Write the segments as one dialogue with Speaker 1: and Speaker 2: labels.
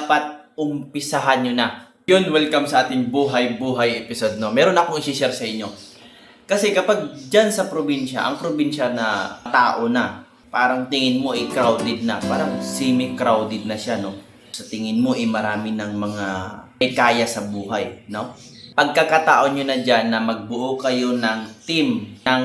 Speaker 1: dapat umpisahan nyo na. Yun, welcome sa ating buhay-buhay episode, no? Meron akong i-share sa inyo. Kasi kapag dyan sa probinsya, ang probinsya na tao na, parang tingin mo ay crowded na, parang semi-crowded na siya, no? Sa tingin mo ay marami ng mga kaya sa buhay, no? Pagkakataon nyo na dyan na magbuo kayo ng team ng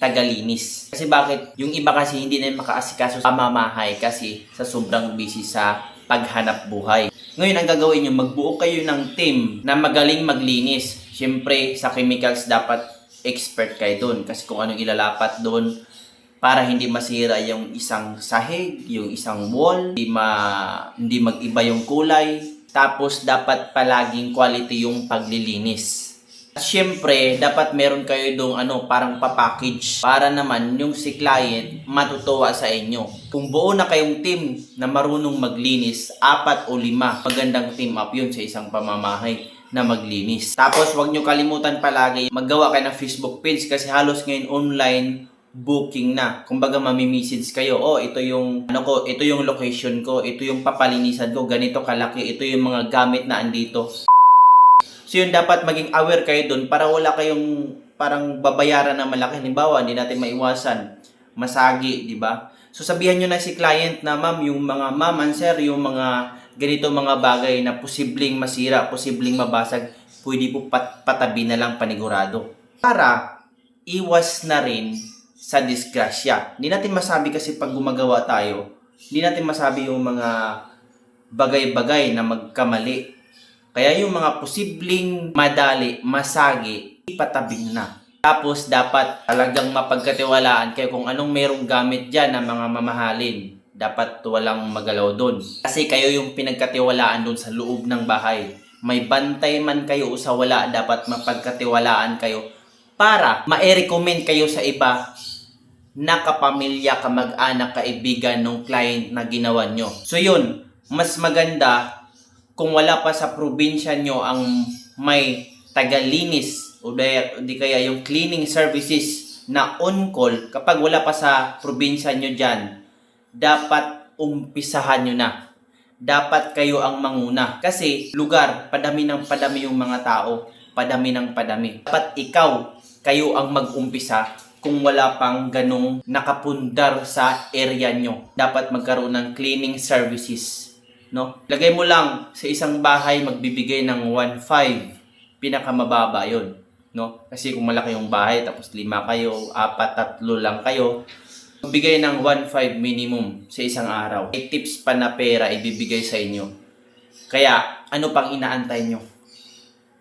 Speaker 1: tagalinis. Kasi bakit? Yung iba kasi hindi na makaasikaso sa pamamahay kasi sa sobrang busy sa paghanap buhay. Ngayon, ang gagawin nyo, magbuo kayo ng team na magaling maglinis. Siyempre, sa chemicals dapat expert kayo doon. Kasi kung anong ilalapat doon para hindi masira yung isang sahig, yung isang wall, hindi mag-iba yung kulay. Tapos, dapat palaging quality yung paglilinis. Siyempre, dapat meron kayo doong parang papackage para naman yung si client matutuwa sa inyo. Kung buo na kayong team na marunong maglinis, 4 o 5, magandang team up yun sa isang pamamahay na maglinis. Tapos, wag nyo kalimutan palagi, maggawa kayo ng Facebook page kasi halos ngayon online booking na. Kumbaga mami-message kayo, ito yung ito yung location ko, ito yung papalinisan ko, ganito kalaki, ito yung mga gamit na andito. So yun, dapat maging aware kayo dun para wala kayong parang babayaran na malaki. Halimbawa, hindi natin maiwasan masagi, di ba? So sabihan nyo na si client na ma'am, yung mga sir, yung mga ganito mga bagay na posibleng masira, posibleng mabasag, pwede po patabi na lang panigurado. Para iwas na rin sa disgrasya. Hindi natin masabi kasi pag gumagawa tayo, hindi natin masabi yung mga bagay-bagay na magkamali. Kaya yung mga posibleng madali, masagi, ipatabing na. Tapos dapat talagang mapagkatiwalaan kayo kung anong merong gamit dyan na mga mamahalin. Dapat walang magalaw doon. Kasi kayo yung pinagkatiwalaan doon sa loob ng bahay. May bantay man kayo o sa wala, dapat mapagkatiwalaan kayo para ma-recommend kayo sa iba na kapamilya, kamag-anak, kaibigan ng client na ginawa nyo. So yun, mas maganda kung wala pa sa probinsya nyo ang may tagalinis o di kaya yung cleaning services na on-call, kapag wala pa sa probinsya nyo dyan, dapat umpisahan nyo na. Dapat kayo ang manguna. Kasi lugar, padami ng padami yung mga tao. Padami ng padami. Dapat kayo ang mag-umpisa kung wala pang ganong nakapundar sa area nyo. Dapat magkaroon ng cleaning services. No? Lagay mo lang sa isang bahay magbibigay ng 1.5, pinakamababa yon, no? Kasi kung malaki yung bahay tapos 5 kayo, 4, 3 lang kayo, magbigay ng 1.5 minimum sa isang araw. May tips pa na pera ibibigay sa inyo. Kaya ano pang inaantay nyo?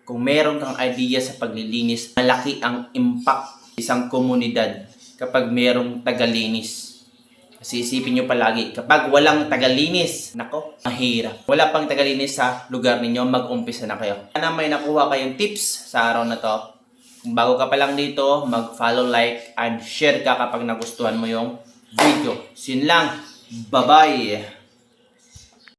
Speaker 1: Kung meron kang idea sa paglilinis, malaki ang impact isang komunidad kapag merong tagalinis. Kasi isipin nyo palagi, kapag walang tagalinis, nako, mahirap. Wala pang tagalinis sa lugar ninyo, mag-umpisa na kayo. Sana may nakuha kayong tips sa araw na to. Kung bago ka pa lang dito, mag-follow, like, and share ka kapag nagustuhan mo yung video. Yun lang. Bye-bye!